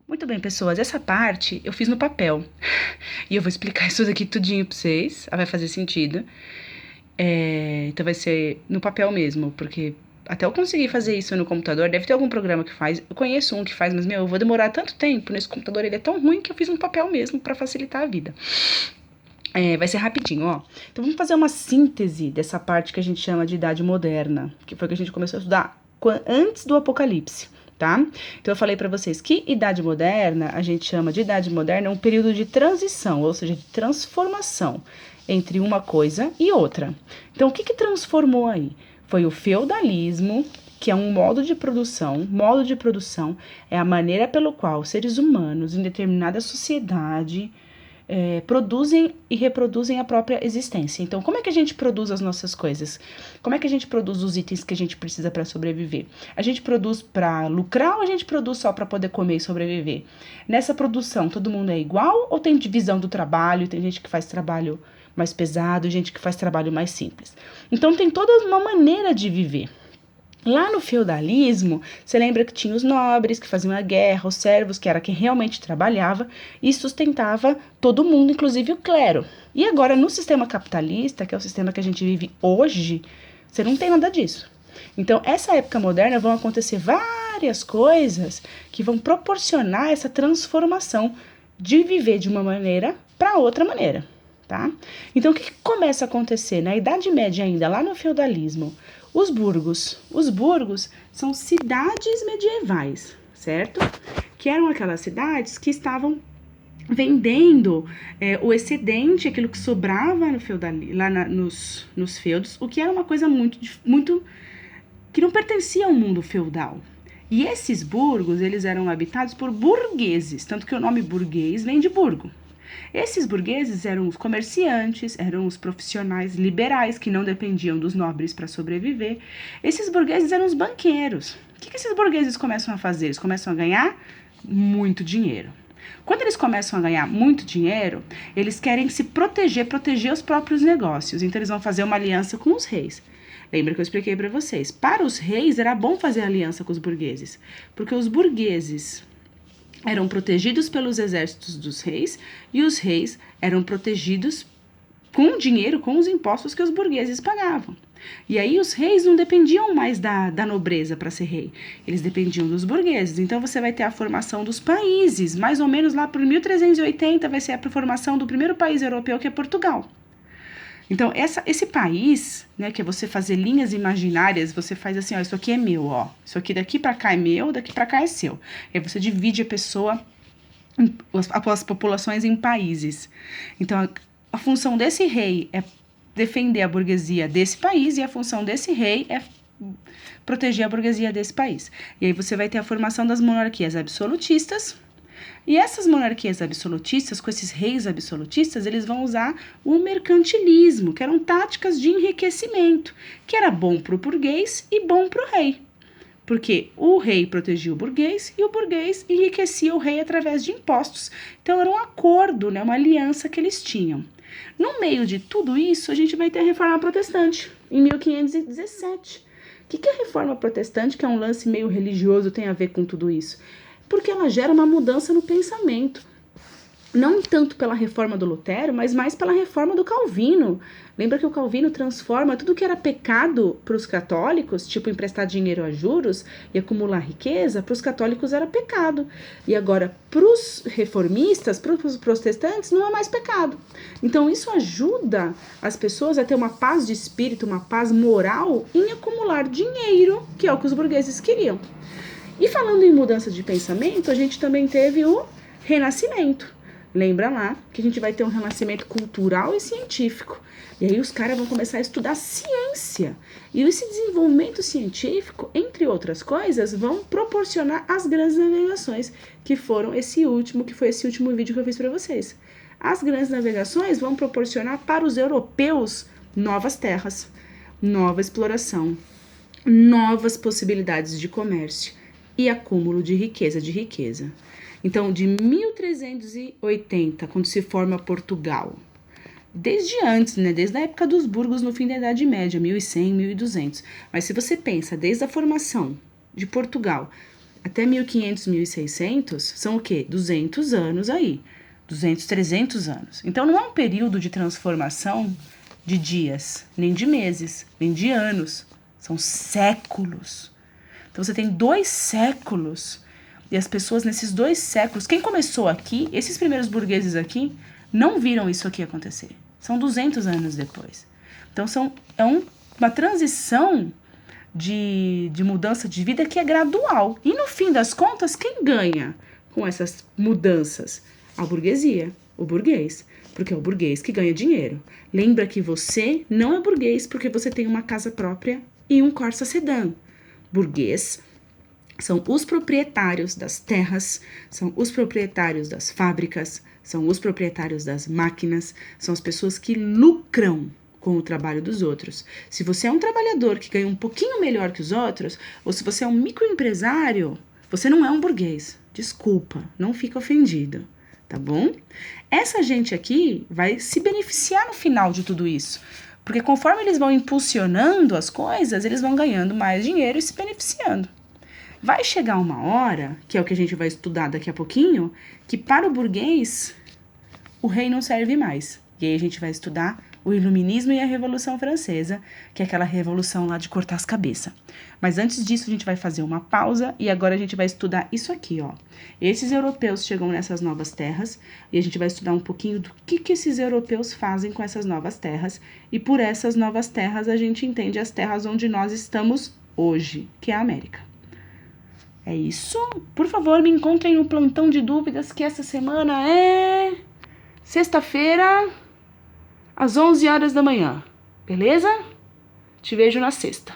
Muito bem, pessoas, essa parte eu fiz no papel. E eu vou explicar isso daqui tudinho pra vocês. Vai fazer sentido. Então vai ser no papel mesmo, porque até eu conseguir fazer isso no computador, deve ter algum programa que faz. Eu conheço um que faz, mas, eu vou demorar tanto tempo nesse computador, ele é tão ruim que eu fiz no papel mesmo pra facilitar a vida. Vai ser rapidinho, ó. Então vamos fazer uma síntese dessa parte que a gente chama de Idade Moderna, que foi que a gente começou a estudar antes do Apocalipse, tá? Então eu falei pra vocês que Idade Moderna, a gente chama de Idade Moderna um período de transição, ou seja, de transformação entre uma coisa e outra. Então o que transformou aí? Foi o feudalismo, que é um modo de produção. Modo de produção é a maneira pelo qual seres humanos em determinada sociedade produzem e reproduzem a própria existência. Então, como é que a gente produz as nossas coisas? Como é que a gente produz os itens que a gente precisa para sobreviver? A gente produz para lucrar ou a gente produz só para poder comer e sobreviver? Nessa produção, todo mundo é igual ou tem divisão do trabalho? Tem gente que faz trabalho mais pesado, gente que faz trabalho mais simples. Então, tem toda uma maneira de viver. Lá no feudalismo, você lembra que tinha os nobres que faziam a guerra, os servos, que era quem realmente trabalhava e sustentava todo mundo, inclusive o clero. E agora, no sistema capitalista, que é o sistema que a gente vive hoje, você não tem nada disso. Então, essa época moderna vão acontecer várias coisas que vão proporcionar essa transformação de viver de uma maneira para outra maneira, tá? Então, o que começa a acontecer na Idade Média ainda, lá no feudalismo? Os burgos. Os burgos são cidades medievais, certo? Que eram aquelas cidades que estavam vendendo o excedente, aquilo que sobrava no lá nos feudos, o que era uma coisa muito que não pertencia ao mundo feudal. E esses burgos, eles eram habitados por burgueses, tanto que o nome burguês vem de burgo. Esses burgueses eram os comerciantes, eram os profissionais liberais que não dependiam dos nobres para sobreviver. Esses burgueses eram os banqueiros. O que esses burgueses começam a fazer? Eles começam a ganhar muito dinheiro. Quando eles começam a ganhar muito dinheiro, eles querem se proteger os próprios negócios. Então eles vão fazer uma aliança com os reis. Lembra que eu expliquei para vocês? Para os reis era bom fazer aliança com os burgueses, porque os burgueses eram protegidos pelos exércitos dos reis e os reis eram protegidos com o dinheiro, com os impostos que os burgueses pagavam. E aí os reis não dependiam mais da nobreza para ser rei, eles dependiam dos burgueses. Então você vai ter a formação dos países, mais ou menos lá por 1380 vai ser a formação do primeiro país europeu, que é Portugal. Então, esse país, né, que é você fazer linhas imaginárias, você faz assim, ó, isso aqui é meu, ó, isso aqui daqui para cá é meu, daqui para cá é seu. E aí você divide a pessoa, as populações em países. Então, a função desse rei é defender a burguesia desse país e a função desse rei é proteger a burguesia desse país. E aí você vai ter a formação das monarquias absolutistas. E essas monarquias absolutistas, com esses reis absolutistas, eles vão usar o mercantilismo, que eram táticas de enriquecimento, que era bom para o burguês e bom para o rei. Porque o rei protegia o burguês e o burguês enriquecia o rei através de impostos. Então era um acordo, né, uma aliança que eles tinham. No meio de tudo isso, a gente vai ter a Reforma Protestante, em 1517. O que a Reforma Protestante, que é um lance meio religioso, tem a ver com tudo isso? Porque ela gera uma mudança no pensamento. Não tanto pela reforma do Lutero, mas mais pela reforma do Calvino. Lembra que o Calvino transforma tudo que era pecado para os católicos, tipo emprestar dinheiro a juros e acumular riqueza, para os católicos era pecado. E agora, para os reformistas, para os protestantes, não é mais pecado. Então, isso ajuda as pessoas a ter uma paz de espírito, uma paz moral em acumular dinheiro, que é o que os burgueses queriam. E falando em mudança de pensamento, a gente também teve o Renascimento. Lembra lá que a gente vai ter um renascimento cultural e científico. E aí os caras vão começar a estudar ciência. E esse desenvolvimento científico, entre outras coisas, vão proporcionar as grandes navegações, que foi esse último vídeo que eu fiz para vocês. As grandes navegações vão proporcionar para os europeus novas terras, nova exploração, novas possibilidades de comércio e acúmulo de riqueza. Então, de 1380, quando se forma Portugal, desde antes, né, desde a época dos burgos no fim da Idade Média, 1100, 1200, mas se você pensa desde a formação de Portugal até 1500, 1600, são o quê? 200 anos aí. 200, 300 anos. Então, não é um período de transformação de dias, nem de meses, nem de anos. São séculos. Então, você tem 2 séculos. E as pessoas nesses 2 séculos... Quem começou aqui, esses primeiros burgueses aqui, não viram isso aqui acontecer. São 200 anos depois. Então, uma transição de mudança de vida que é gradual. E, no fim das contas, quem ganha com essas mudanças? A burguesia, o burguês. Porque é o burguês que ganha dinheiro. Lembra que você não é burguês porque você tem uma casa própria e um Corsa sedã. Burguês são os proprietários das terras, são os proprietários das fábricas, são os proprietários das máquinas, são as pessoas que lucram com o trabalho dos outros. Se você é um trabalhador que ganha um pouquinho melhor que os outros, ou se você é um microempresário, você não é um burguês. Desculpa, não fica ofendido, tá bom? Essa gente aqui vai se beneficiar no final de tudo isso, porque conforme eles vão impulsionando as coisas, eles vão ganhando mais dinheiro e se beneficiando. Vai chegar uma hora, que é o que a gente vai estudar daqui a pouquinho, que para o burguês, o rei não serve mais. E aí a gente vai estudar o Iluminismo e a Revolução Francesa, que é aquela revolução lá de cortar as cabeças. Mas antes disso, a gente vai fazer uma pausa e agora a gente vai estudar isso aqui, ó. Esses europeus chegam nessas novas terras e a gente vai estudar um pouquinho do que esses europeus fazem com essas novas terras. E por essas novas terras, a gente entende as terras onde nós estamos hoje, que é a América. É isso. Por favor, me encontrem no plantão de dúvidas, que essa semana é sexta-feira, às 11 horas da manhã. Beleza? Te vejo na sexta.